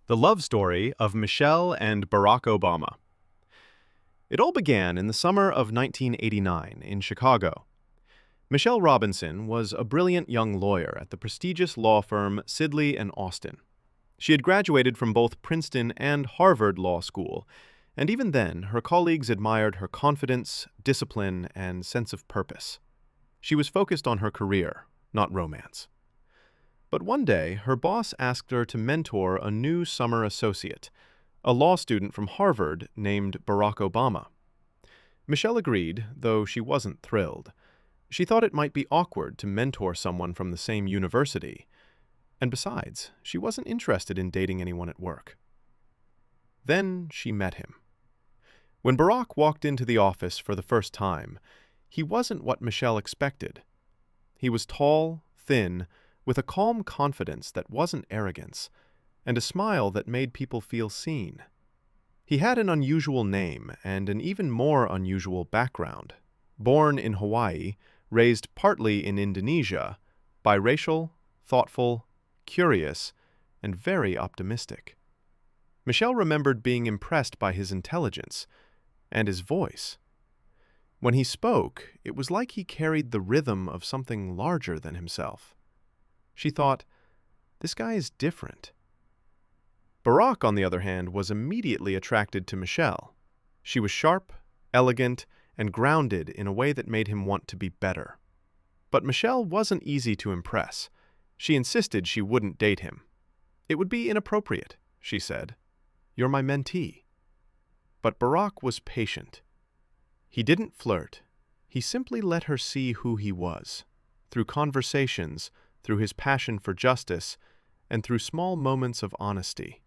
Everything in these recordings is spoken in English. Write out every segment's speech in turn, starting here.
The love story of Michelle and Barack Obama. It all began in the summer of 1989 in Chicago. Michelle Robinson was a brilliant young lawyer at the prestigious law firm Sidley and Austin. She had graduated from both Princeton and Harvard Law School, and even then, her colleagues admired her confidence, discipline, and sense of purpose. She was focused on her career, not romance. But one day, her boss asked her to mentor a new summer associate, a law student from Harvard named Barack Obama. Michelle agreed, though she wasn't thrilled. She thought it might be awkward to mentor someone from the same university, and besides, she wasn't interested in dating anyone at work. Then she met him. When Barack walked into the office for the first time, he wasn't what Michelle expected. He was tall, thin, with a calm confidence that wasn't arrogance, and a smile that made people feel seen. He had an unusual name and an even more unusual background. Born in Hawaii, raised partly in Indonesia, biracial, thoughtful, curious, and very optimistic. Michelle remembered being impressed by his intelligence and his voice. When he spoke, it was like he carried the rhythm of something larger than himself. She thought, this guy is different. Barack, on the other hand, was immediately attracted to Michelle. She was sharp, elegant, and grounded in a way that made him want to be better. But Michelle wasn't easy to impress. She insisted she wouldn't date him. It would be inappropriate, she said. You're my mentee. But Barack was patient. He didn't flirt. He simply let her see who he was, through conversations, through his passion for justice, and through small moments of honesty.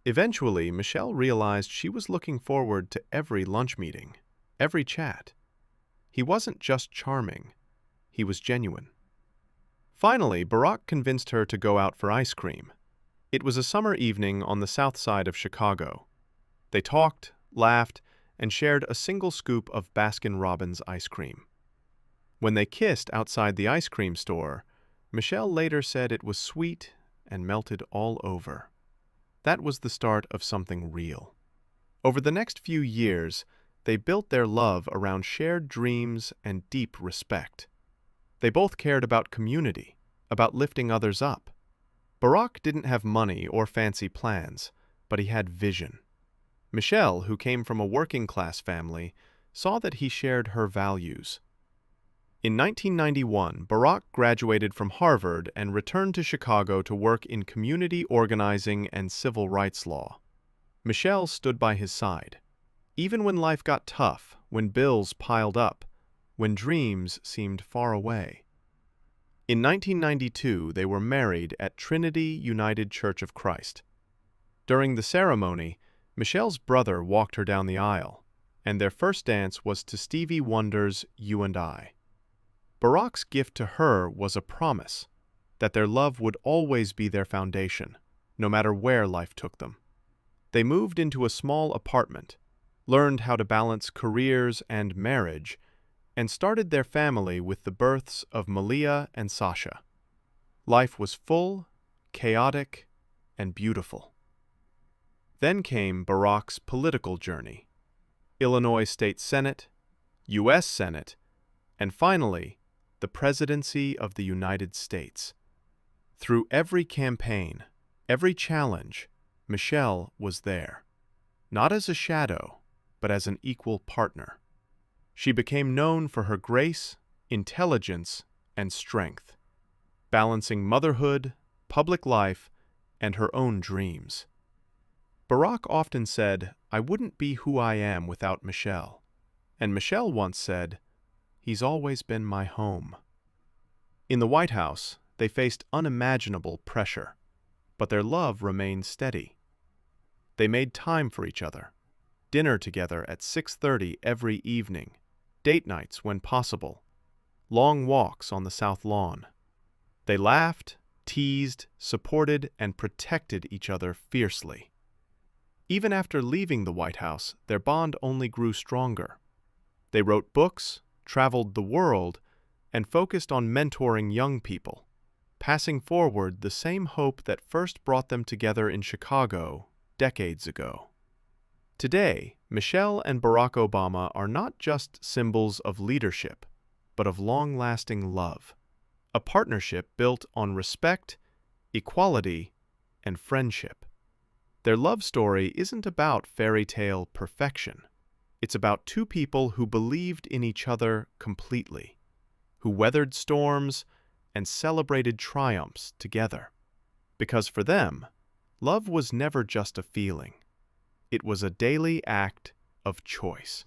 Eventually, Michelle realized she was looking forward to every lunch meeting, every chat. He wasn't just charming, he was genuine. Finally, Barack convinced her to go out for ice cream. It was a summer evening on the south side of Chicago. They talked, laughed, and shared a single scoop of Baskin-Robbins ice cream. When they kissed outside the ice cream store, Michelle later said it was sweet and melted all over. That was the start of something real. Over the next few years, they built their love around shared dreams and deep respect. They both cared about community, about lifting others up. Barack didn't have money or fancy plans, but he had vision. Michelle, who came from a working-class family, saw that he shared her values. In 1991, Barack graduated from Harvard and returned to Chicago to work in community organizing and civil rights law. Michelle stood by his side. Even when life got tough, when bills piled up, when dreams seemed far away. In 1992, they were married at Trinity United Church of Christ. During the ceremony, Michelle's brother walked her down the aisle, and their first dance was to Stevie Wonder's You and I. Barack's gift to her was a promise that their love would always be their foundation, no matter where life took them. They moved into a small apartment, learned how to balance careers and marriage, and started their family with the births of Malia and Sasha. Life was full, chaotic, and beautiful. Then came Barack's political journey. Illinois State Senate, U.S. Senate, and finally, the presidency of the United States. Through every campaign, every challenge, Michelle was there. Not as a shadow, but as an equal partner. She became known for her grace, intelligence, and strength, balancing motherhood, public life, and her own dreams. Barack often said, "I wouldn't be who I am without Michelle." And Michelle once said, "He's always been my home." In the White House, they faced unimaginable pressure, but their love remained steady. They made time for each other, dinner together at 6:30 every evening, date nights when possible, long walks on the South Lawn. They laughed, teased, supported, and protected each other fiercely. Even after leaving the White House, their bond only grew stronger. They wrote books, traveled the world, and focused on mentoring young people, passing forward the same hope that first brought them together in Chicago decades ago. Today, Michelle and Barack Obama are not just symbols of leadership, but of long-lasting love, a partnership built on respect, equality, and friendship. Their love story isn't about fairy tale perfection. It's about two people who believed in each other completely, who weathered storms and celebrated triumphs together. Because for them, love was never just a feeling. It was a daily act of choice.